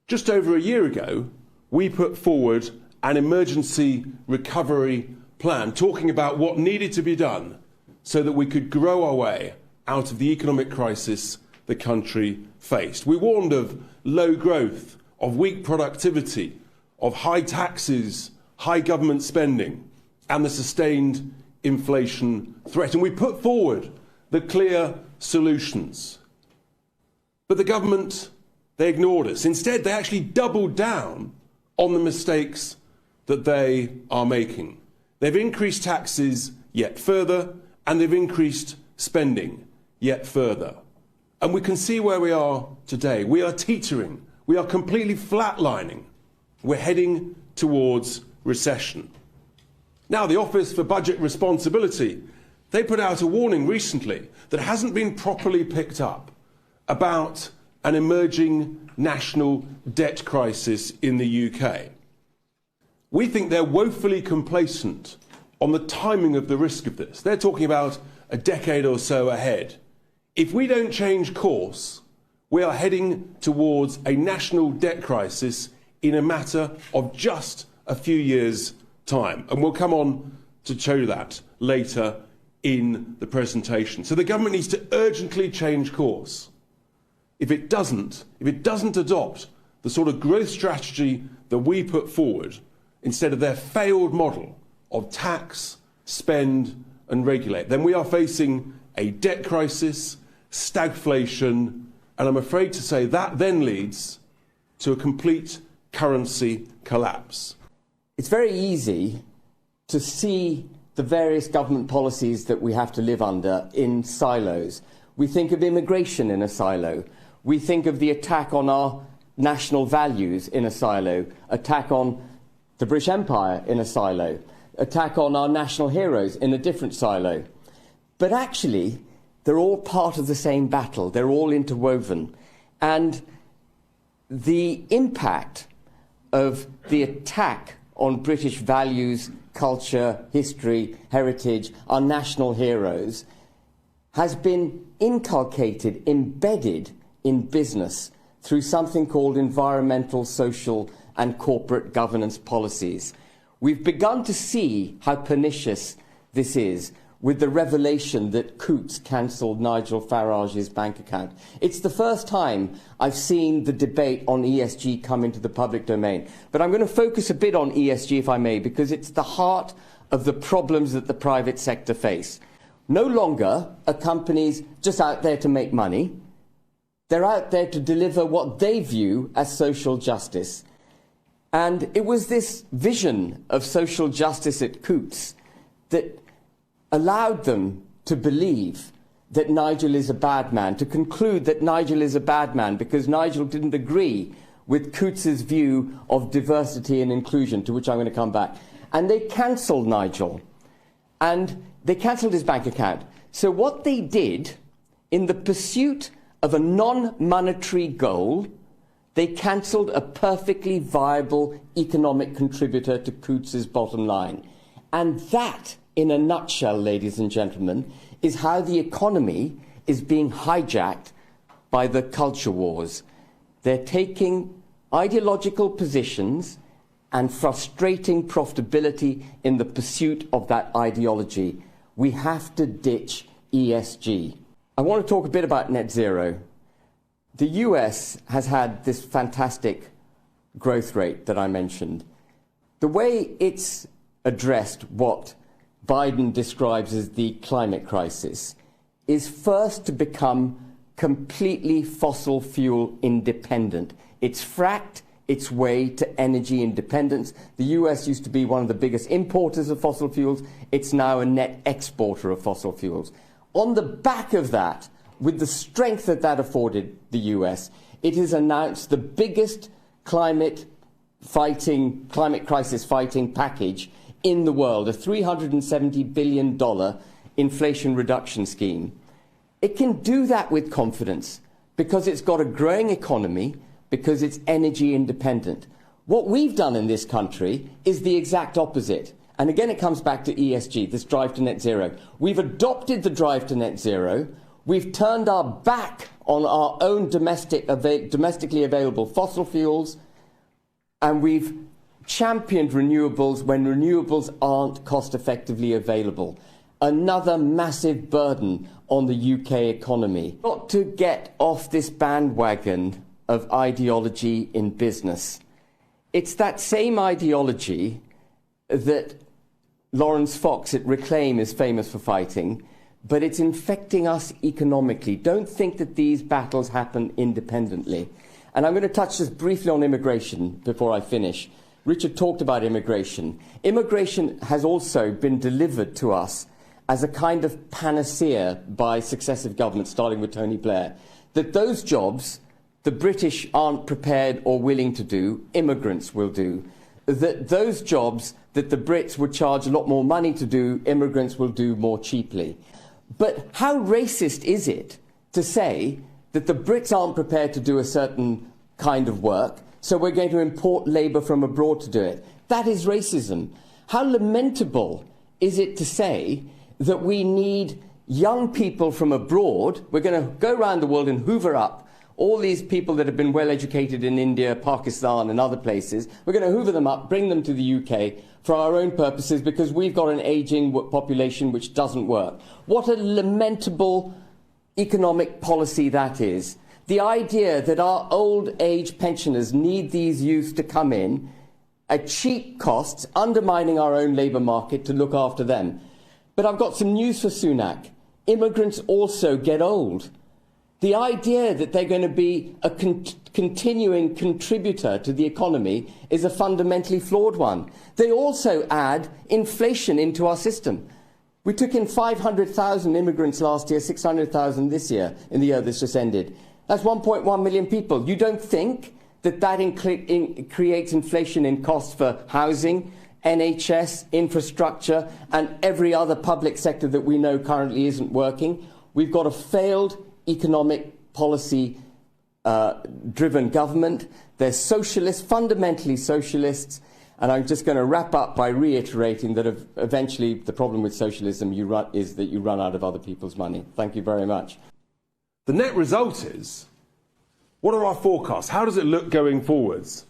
Just over a year ago, we put forward an emergency recovery plan, talking about what needed to be done so that we could grow our way out of the economic crisis the country faced. We warned of low growth, of weak productivity, of high taxes, high government spending, and the sustained inflation threat. And we put forward the clear solutions. But the government, they ignored us. Instead, they actually doubled down on the mistakes that they are making. They've increased taxes yet further, and they've increased spending yet further. And we can see where we are today. We are teetering. We are completely flatlining. We're heading towards recession. Now, the Office for Budget Responsibility, they put out a warning recently that hasn't been properly picked up about an emerging national debt crisis in the UK. We think they're woefully complacent on the timing of the risk of this. They're talking about a decade or so ahead. If we don't change course, we are heading towards a national debt crisis in a matter of just a few years' time. And we'll come on to show you that later in the presentation. So the government needs to urgently change course. If it doesn't adopt the sort of growth strategy that we put forward, instead of their failed model of tax, spend and regulate, then we are facing a debt crisis, stagflation, and I'm afraid to say that then leads to a complete currency collapse. It's very easy to see the various government policies that we have to live under in silos. We think of immigration in a silo. We think of the attack on our national values in a silo, attack on the British Empire in a silo, attack on our national heroes in a different silo. But actually, they're all part of the same battle. They're all interwoven. And the impact of the attack on British values, culture, history, heritage, our national heroes, has been inculcated, embedded in business through something called environmental, social and corporate governance policies. We've begun to see how pernicious this is with the revelation that Coutts cancelled Nigel Farage's bank account. It's the first time I've seen the debate on ESG come into the public domain. But I'm going to focus a bit on ESG, if I may, because it's the heart of the problems that the private sector face. No longer are companies just out there to make money. They're out there to deliver what they view as social justice. And it was this vision of social justice at Coutts that allowed them to believe that Nigel is a bad man, to conclude that Nigel is a bad man because Nigel didn't agree with Coutts's view of diversity and inclusion, to which I'm going to come back. And they cancelled Nigel. And they cancelled his bank account. So what they did, in the pursuit of a non-monetary goal, they cancelled a perfectly viable economic contributor to Coutts's bottom line. And that, in a nutshell, ladies and gentlemen, is how the economy is being hijacked by the culture wars. They're taking ideological positions and frustrating profitability in the pursuit of that ideology. We have to ditch ESG. I want to talk a bit about net zero. The US has had this fantastic growth rate that I mentioned. The way it's addressed what Biden describes as the climate crisis is first to become completely fossil fuel independent. It's fracked its way to energy independence. The US used to be one of the biggest importers of fossil fuels. It's now a net exporter of fossil fuels. On the back of that, with the strength that that afforded the US, it has announced the biggest climate crisis fighting package in the world, a $370 billion inflation reduction scheme. It can do that with confidence because it's got a growing economy, because it's energy independent. What we've done in this country is the exact opposite. And again, it comes back to ESG, this drive to net zero. We've adopted the drive to net zero. We've turned our back on our own domestically available fossil fuels, and we've championed renewables when renewables aren't cost-effectively available. Another massive burden on the UK economy. Got to get off this bandwagon of ideology in business. It's that same ideology that Lawrence Fox at Reclaim is famous for fighting, but it's infecting us economically. Don't think that these battles happen independently. And I'm going to touch just briefly on immigration before I finish. Richard talked about immigration. Immigration has also been delivered to us as a kind of panacea by successive governments, starting with Tony Blair, that those jobs the British aren't prepared or willing to do, immigrants will do. That those jobs that the Brits would charge a lot more money to do, immigrants will do more cheaply. But how racist is it to say that the Brits aren't prepared to do a certain kind of work, so we're going to import labour from abroad to do it? That is racism. How lamentable is it to say that we need young people from abroad? We're going to go around the world and hoover up all these people that have been well educated in India, Pakistan and other places. We're going to hoover them up, bring them to the UK for our own purposes because we've got an ageing population which doesn't work. What a lamentable economic policy that is. The idea that our old age pensioners need these youth to come in at cheap costs, undermining our own labour market to look after them. But I've got some news for Sunak. Immigrants also get old. The idea that they're going to be a continuing contributor to the economy is a fundamentally flawed one. They also add inflation into our system. We took in 500,000 immigrants last year, 600,000 this year, in the year that's just ended. That's 1.1 million people. You don't think that creates inflation in costs for housing, NHS, infrastructure, and every other public sector that we know currently isn't working? We've got a failed economic policy driven government. They're socialists, fundamentally socialists, and I'm just going to wrap up by reiterating that eventually the problem with socialism is that you run out of other people's money. Thank you very much. The net result is, what are our forecasts? How does it look going forwards?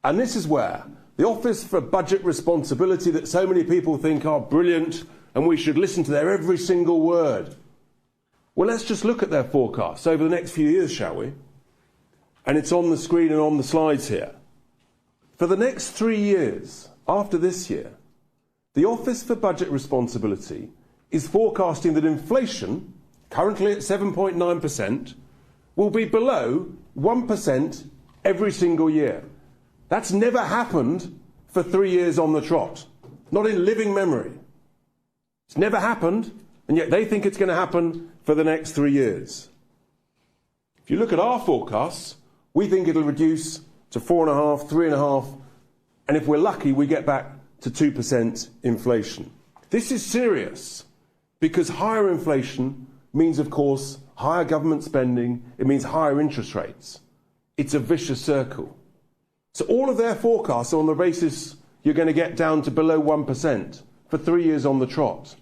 And this is where the Office for Budget Responsibility, that so many people think are brilliant and we should listen to their every single word. Well, let's just look at their forecasts over the next few years, shall we? And it's on the screen and on the slides here. For the next 3 years, after this year, the Office for Budget Responsibility is forecasting that inflation, currently at 7.9%, will be below 1% every single year. That's never happened for 3 years on the trot. Not in living memory. It's never happened, and yet they think it's going to happen for the next 3 years. If you look at our forecasts, we think it'll reduce to 4.5%, 3.5%, and if we're lucky, we get back to 2% inflation. This is serious, because higher inflation means, of course, higher government spending. It means higher interest rates. It's a vicious circle. So all of their forecasts are on the basis you're going to get down to below 1% for 3 years on the trot.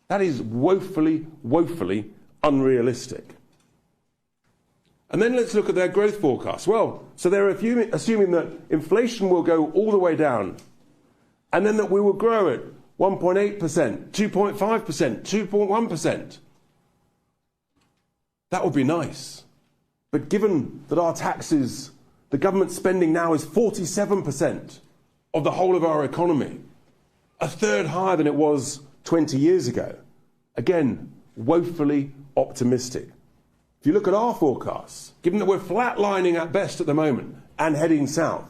That is woefully, woefully unrealistic. And then let's look at their growth forecast. Well, so they're assuming that inflation will go all the way down, and then that we will grow at 1.8%, 2.5%, 2.1%. That would be nice. But given that our taxes, the government spending now is 47% of the whole of our economy, a third higher than it was 20 years ago. Again, woefully optimistic. If you look at our forecasts, given that we're flatlining at best at the moment and heading south,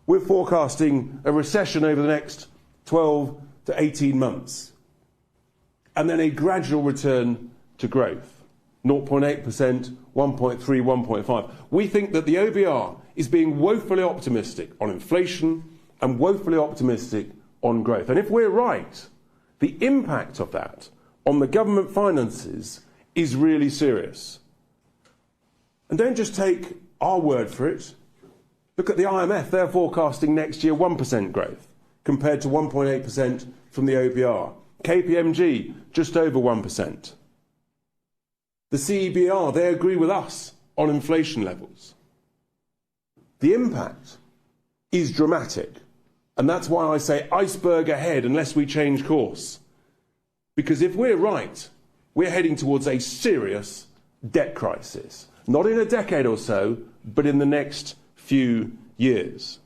we're forecasting a recession over the next 12 to 18 months. And then a gradual return to growth. 0.8%, 1.3, 1.5. We think that the OBR is being woefully optimistic on inflation and woefully optimistic on growth. And if we're right, the impact of that on the government finances is really serious. And don't just take our word for it. Look at the IMF. They're forecasting next year 1% growth compared to 1.8% from the OBR. KPMG, just over 1%. The CEBR, they agree with us on inflation levels. The impact is dramatic. And that's why I say iceberg ahead unless we change course. Because if we're right, we're heading towards a serious debt crisis. Not in a decade or so, but in the next few years.